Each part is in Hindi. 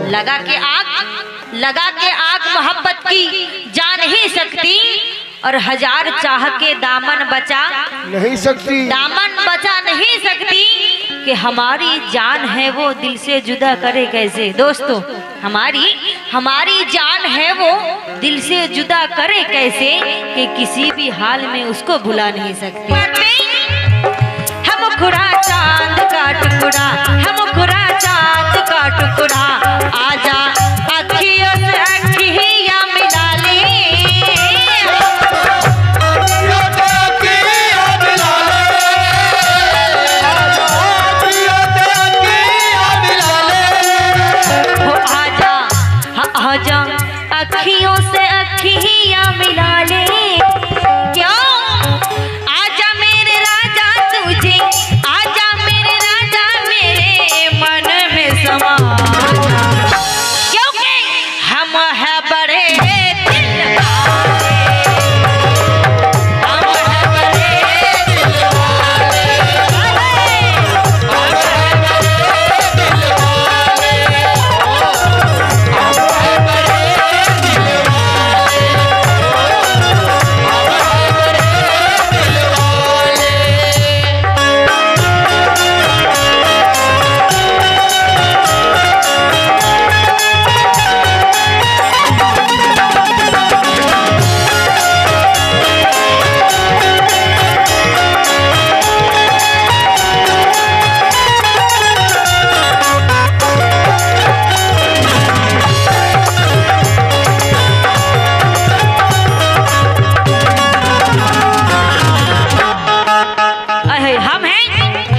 लगा के आग मोहब्बत की जा नहीं सकती, और हजार चाह के दामन बचा नहीं सकती, कि हमारी जान है वो दिल से जुदा करे कैसे। दोस्तों, हमारी जान है वो दिल से जुदा करे कैसे, कि किसी भी हाल में उसको भुला नहीं सकती। हम खुरा चांद का टुकड़ा, हम खुरा चांद का टुकड़ा, आजा अखियों से अखियां मिला ले। आजा अखियों से अखियां मिला ले, क्यों आजा मेरे राजा तुझे, आजा मेरे राजा मेरे मन में समा, क्योंकि हम है बड़े दिल वाले,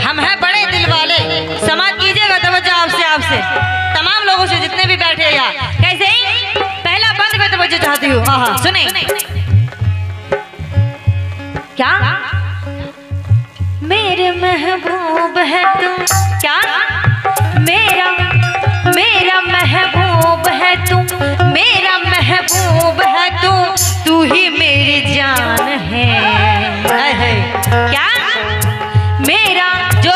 हम है बड़े दिल वाले, सुने क्या मेरे महबूब है तू, क्या मेरा महबूब है तू, मेरा महबूब है तू, तू ही मेरी जान है। क्या मेरा जो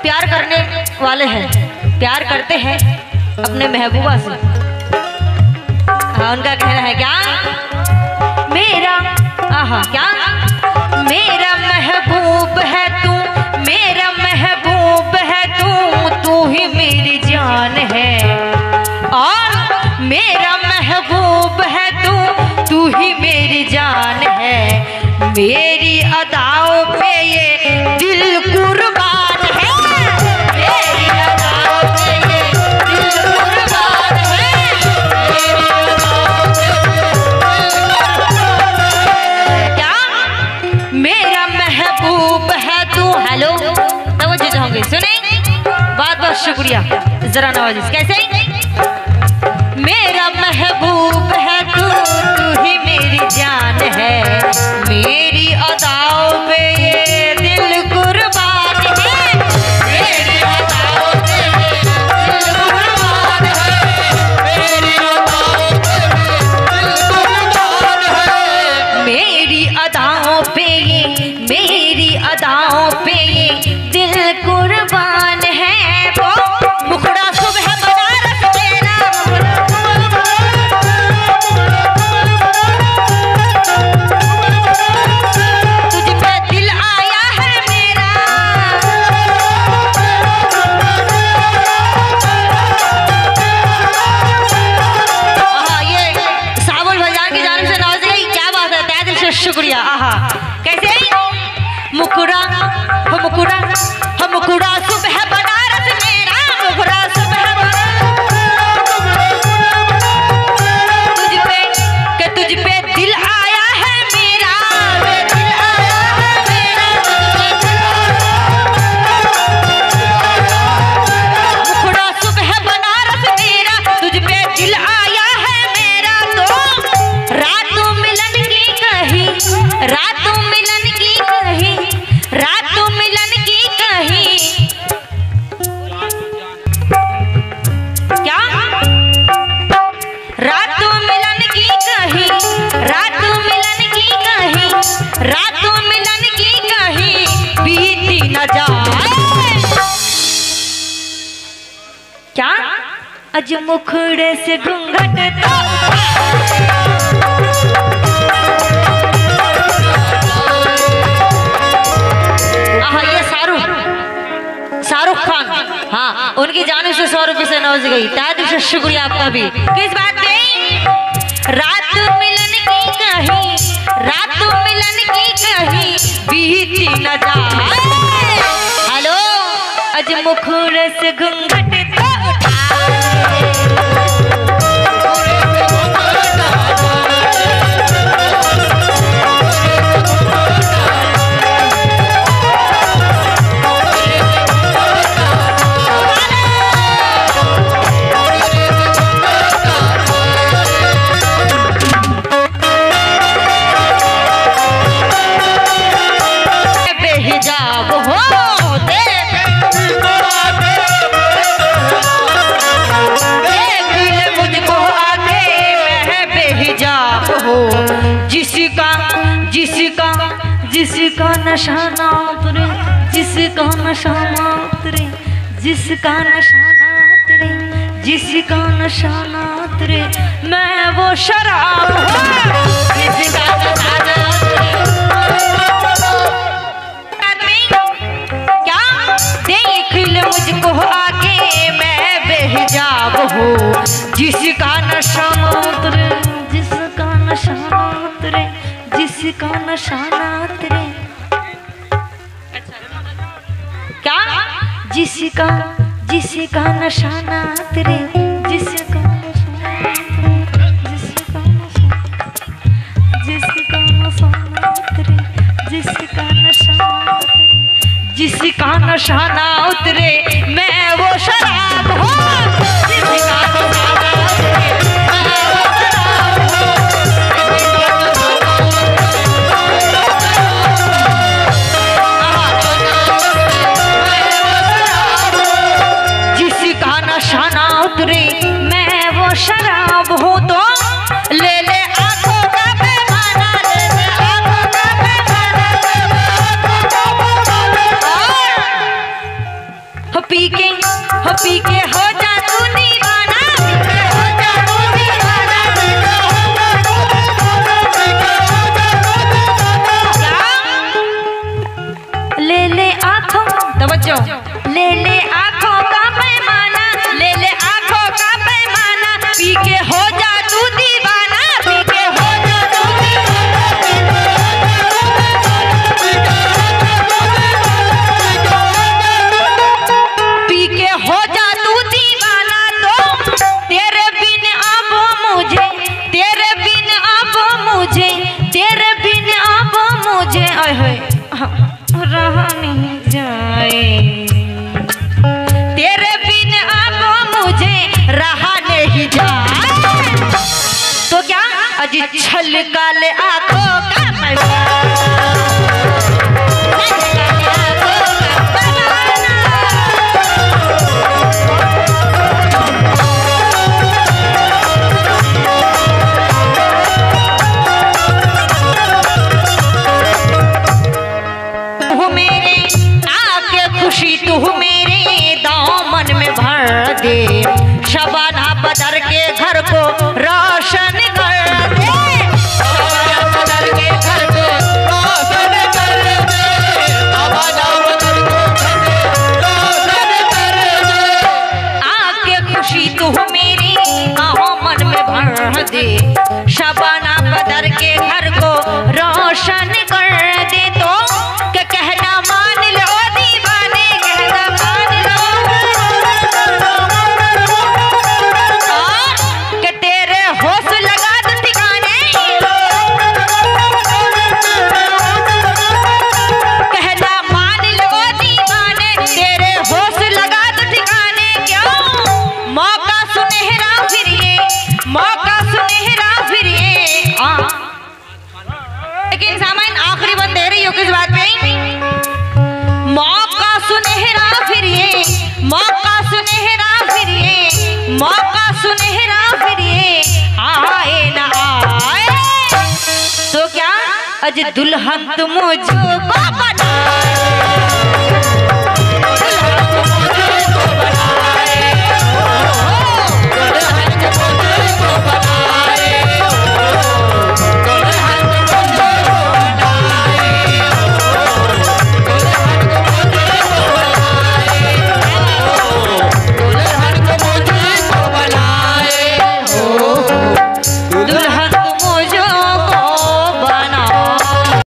प्यार करने वाले हैं, प्यार करते हैं अपने महबूबा से, उनका कहना है क्या मेरा क्या मेरा महबूब है तू, मेरा महबूब है तू, तू ही मेरी जान है, और मेरा महबूब है तू, तू ही मेरी जान है। मेरी अदाओं पे ये दिल कुर्बान है, मेरी अदाओं पे ये दिल कुर्बान है, मेरा महबूब है तू। हेलो, तवज्जो चाहूंगी, सुने, बहुत बहुत शुक्रिया, जरा नवाजिश। कैसे मेरा महबूब है तू, तू ही मेरी जान है, मेरी अदाओं पे ये दिल कुर्बान है, मेरी अदाओं पे ये दिल कुर्बान है, मेरी अदाओं पे ये दिल कुर्बान है, मेरी अदाओं पे ये, मेरी अदाओं पे ये दिल कुर्बान है। वो मुखड़ा सुबह बनारस तेरा, तुझ पे दिल आया है मेरा, ये सावल बाजार की जानिब से नवाजी गई, क्या बात है, तहे दिल से शुक्रिया। कैसे मुकुरा हो, मुकुरा हो, मुकुरा सुबह बनारस मेरा, मुकुरा सुबह तुझ पे, कि तुझ पे दिल आया है मेरा, दिल आया है मेरा, मुकुरा सुबह बनारस मेरा, तुझ पे दिल आया है मेरा, तो रातों मिलन की कही, रातों मिलन की कही, रातों मिलन की कही, अज मुखड़े से घूंघट तो ये शाहरुख खान, हाँ, उनकी जानिब से 100 रुपये से नौज गई। तादिल से शुक्रिया आपका भी। किस बात पे? रात मिलन की कहीं, रात मिलन की कहीं बीती न जाए। हेलो, अज मुखड़े से घूंघट तो जिसका नशा ना उतरे, जिसका नशा ना उतरे, जिसका नशा ना उतरे, जिसका नशा ना उतरे, मैं वो शराब हूँ जिसका नशा ना उतरे। क्या देख ले मुझको आके, मैं बेहिजाब हूँ जिसका नशा ना उतरे, जिसका नशा ना उतरे, जिसका नशा ना उतरे। क्या? जिसका जिसका नशा ना उतरे, जिसका नशा ना उतरे, जिसका नशा ना उतरे, जिसका नशा ना उतरे, जिसका नशा ना उतरे, मैं वो शराब हूँ जिसका नशा ना उतरे, मैं वो शराब हूँ। मैं वो शराब हूँ तो ले ले आंखों का पैमाना, ले ले आंखों का पैमाना, हो पी के हो जा तू दीवाना, हो जा तू दीवाना, ले ले आंखों, तवज्जो, ले ले आंखों का पैमाना, ले ले आंखों का पैमाना, पी के हो जा तू दीवाना, पी के हो जा तू दीवाना, पी के हो जा तू दीवाना। तो तेरे बिन अब मुझे, तेरे बिन अब मुझे, तेरे बिन अब मुझे रहा नहीं जाए, तेरे बिन अब मुझे रहा नहीं जाए। तो क्या? अजी छलका ले आंखों का खुशी तू मेरे दामन में भर दे, शबाना बदर के घर को रोशन कर दे, शबाना बदर के घर को रोशन कर दे, शबाना बदर को रोशन कर दे। आके खुशी तू मेरी दामन में भर दे, शबाना बदर के घर को रोशन कर दे। तो क्या कहना मान लो मौका सुनहरा फिर ये आए ना आए। तो क्या अज दुल्हन तुम मुझको बना